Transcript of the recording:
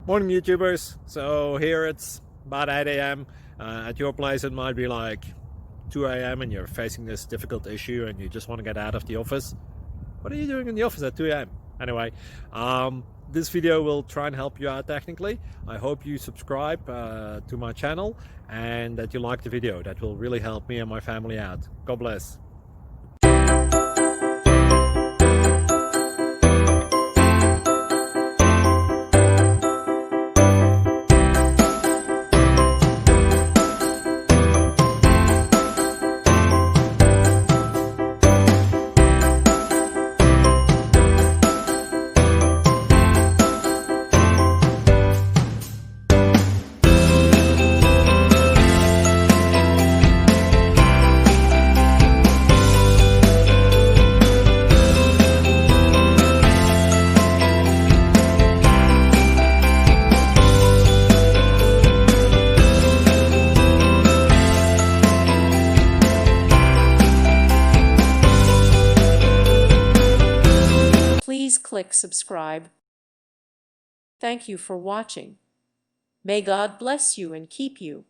Morning, YouTubers. So here it's about 8 a.m. At your place, it might be like 2 a.m. and you're facing this difficult issue and you just want to get out of the office. What are you doing in the office at 2 a.m.? Anyway, this video will try and help you out technically. I hope you subscribe to my channel and that you like the video. That will really help me and my family out. God bless. Please click subscribe. Thank you for watching. May God bless you and keep you.